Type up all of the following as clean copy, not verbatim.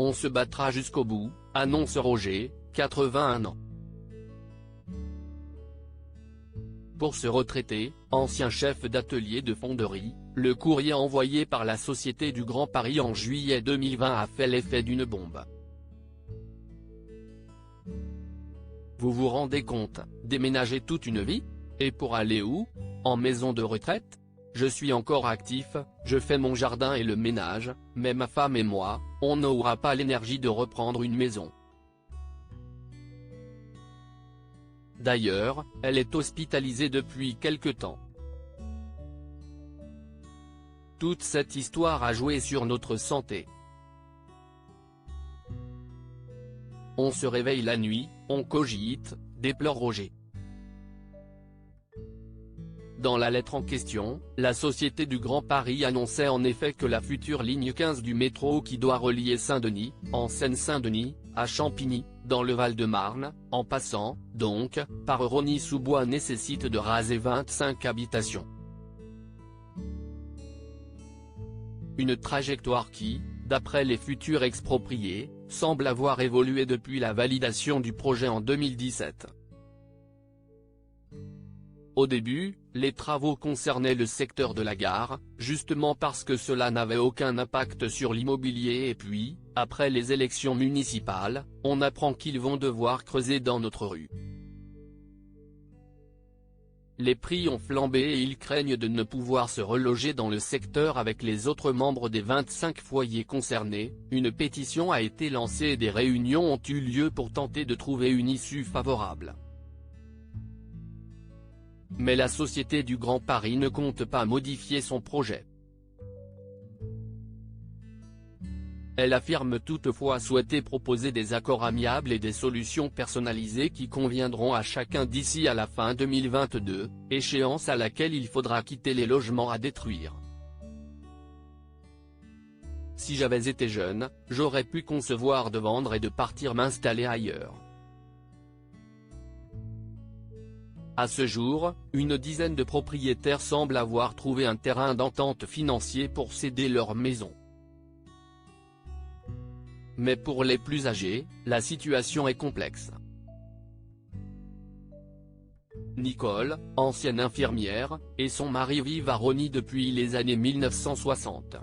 On se battra jusqu'au bout, annonce Roger, 81 ans. Pour se retraiter, ancien chef d'atelier de fonderie, le courrier envoyé par la Société du Grand Paris en juillet 2020 a fait l'effet d'une bombe. Vous vous rendez compte, déménager toute une vie? Et pour aller où? En maison de retraite? Je suis encore actif, je fais mon jardin et le ménage, mais ma femme et moi, on n'aura pas l'énergie de reprendre une maison. D'ailleurs, elle est hospitalisée depuis quelque temps. Toute cette histoire a joué sur notre santé. On se réveille la nuit, on cogite, déplore Roger. Dans la lettre en question, la Société du Grand Paris annonçait en effet que la future ligne 15 du métro qui doit relier Saint-Denis, en Seine-Saint-Denis, à Champigny, dans le Val-de-Marne, en passant, donc, par Rosny-sous-Bois nécessite de raser 25 habitations. Une trajectoire qui, d'après les futurs expropriés, semble avoir évolué depuis la validation du projet en 2017. Au début, les travaux concernaient le secteur de la gare, justement parce que cela n'avait aucun impact sur l'immobilier et puis, après les élections municipales, on apprend qu'ils vont devoir creuser dans notre rue. Les prix ont flambé et ils craignent de ne pouvoir se reloger dans le secteur avec les autres membres des 25 foyers concernés. Une pétition a été lancée et des réunions ont eu lieu pour tenter de trouver une issue favorable. Mais la Société du Grand Paris ne compte pas modifier son projet. Elle affirme toutefois souhaiter proposer des accords amiables et des solutions personnalisées qui conviendront à chacun d'ici à la fin 2022, échéance à laquelle il faudra quitter les logements à détruire. Si j'avais été jeune, j'aurais pu concevoir de vendre et de partir m'installer ailleurs. À ce jour, une dizaine de propriétaires semblent avoir trouvé un terrain d'entente financier pour céder leur maison. Mais pour les plus âgés, la situation est complexe. Nicole, ancienne infirmière, et son mari vivent à Rosny depuis les années 1960.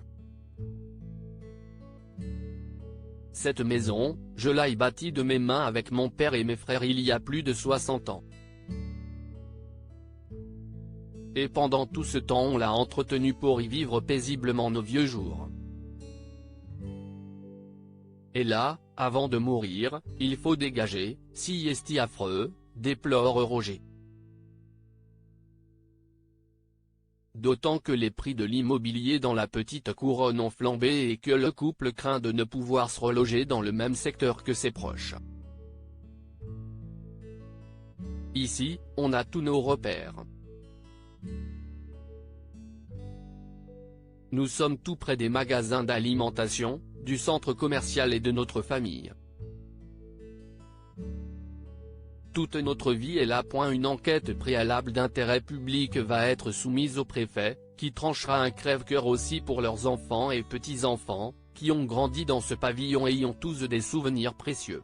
Cette maison, je l'ai bâtie de mes mains avec mon père et mes frères il y a plus de 60 ans. Et pendant tout ce temps on l'a entretenue pour y vivre paisiblement nos vieux jours. Et là, avant de mourir, il faut dégager, si est affreux, déplore Roger. D'autant que les prix de l'immobilier dans la petite couronne ont flambé et que le couple craint de ne pouvoir se reloger dans le même secteur que ses proches. Ici, on a tous nos repères. Nous sommes tout près des magasins d'alimentation, du centre commercial et de notre famille. Toute notre vie est là. Une enquête préalable d'intérêt public va être soumise au préfet, qui tranchera un crève-cœur aussi pour leurs enfants et petits-enfants, qui ont grandi dans ce pavillon et y ont tous des souvenirs précieux.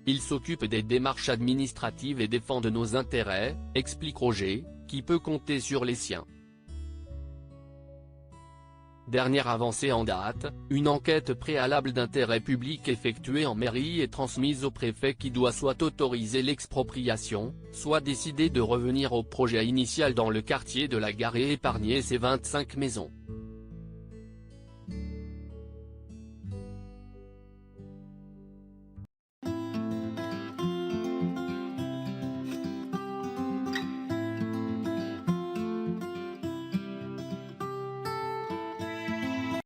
Ils s'occupent des démarches administratives et défendent nos intérêts, explique Roger, qui peut compter sur les siens. Dernière avancée en date, une enquête préalable d'intérêt public effectuée en mairie et transmise au préfet qui doit soit autoriser l'expropriation, soit décider de revenir au projet initial dans le quartier de la Gare et épargner ces 25 maisons.